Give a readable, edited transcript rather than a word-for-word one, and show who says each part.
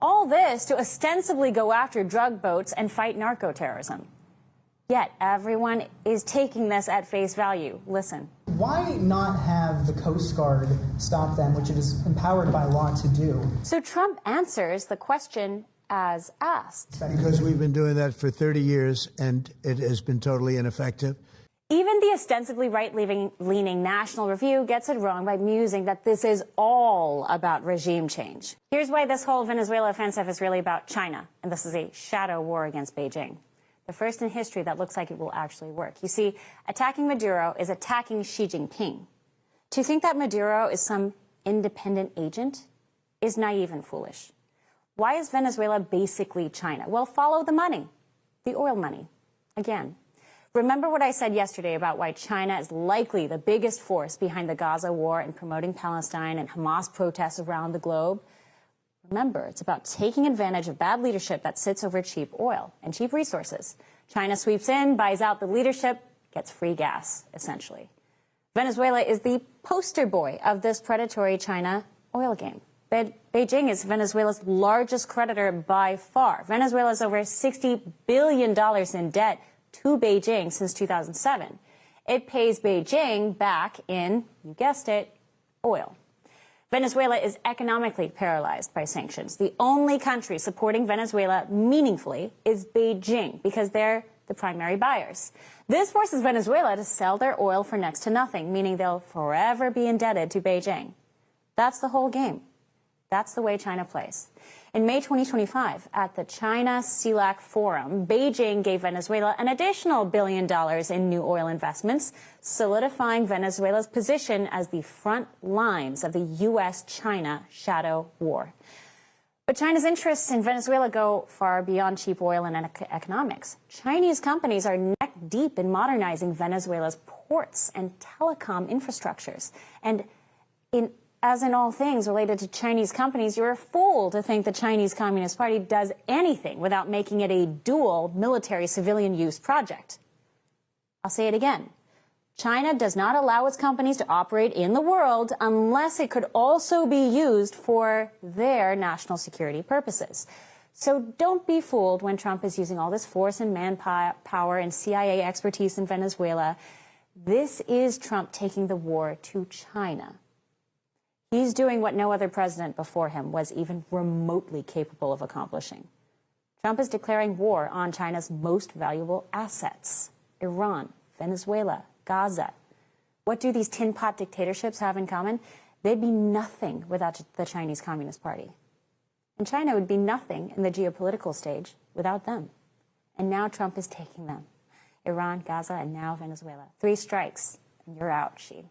Speaker 1: All this to ostensibly go after drug boats and fight narco-terrorism. Yet everyone is taking this at face value. Listen.
Speaker 2: Why not have the Coast Guard stop them, which it is empowered by law to do?
Speaker 1: So Trump answers the question as asked.
Speaker 3: Because we've been doing that for 30 years, and it has been totally ineffective.
Speaker 1: Even the ostensibly right-leaning National Review gets it wrong by musing that this is all about regime change. Here's why this whole Venezuela offensive is really about China, and this is a shadow war against Beijing. The first in history that looks like it will actually work. You see, attacking Maduro is attacking Xi Jinping. To think that Maduro is some independent agent is naive and foolish. Why is Venezuela basically China? Well, follow the money, the oil money. Again, remember what I said yesterday about why China is likely the biggest force behind the Gaza war and promoting Palestine and Hamas protests around the globe? Remember, it's about taking advantage of bad leadership that sits over cheap oil and cheap resources. China sweeps in, buys out the leadership, gets free gas, essentially. Venezuela is the poster boy of this predatory China oil game. Beijing is Venezuela's largest creditor by far. Venezuela has over $60 billion in debt to Beijing since 2007. It pays Beijing back in, you guessed it, oil. Venezuela is economically paralyzed by sanctions. The only country supporting Venezuela meaningfully is Beijing because they're the primary buyers. This forces Venezuela to sell their oil for next to nothing, meaning they'll forever be indebted to Beijing. That's the whole game. That's the way China plays. In May 2025, at the China-CELAC Forum, Beijing gave Venezuela an additional $1 billion in new oil investments, solidifying Venezuela's position as the front lines of the U.S.-China shadow war. But China's interests in Venezuela go far beyond cheap oil and economics. Chinese companies are neck deep in modernizing Venezuela's ports and telecom infrastructures. And as in all things related to Chinese companies, you're a fool to think the Chinese Communist Party does anything without making it a dual military-civilian use project. I'll say it again. China does not allow its companies to operate in the world unless it could also be used for their national security purposes. So don't be fooled when Trump is using all this force and manpower and CIA expertise in Venezuela. This is Trump taking the war to China. He's doing what no other president before him was even remotely capable of accomplishing. Trump is declaring war on China's most valuable assets: Iran, Venezuela, Gaza. What do these tin pot dictatorships have in common? They'd be nothing without the Chinese Communist Party. And China would be nothing in the geopolitical stage without them. And now Trump is taking them. Iran, Gaza, and now Venezuela. 3 strikes, and you're out, Xi.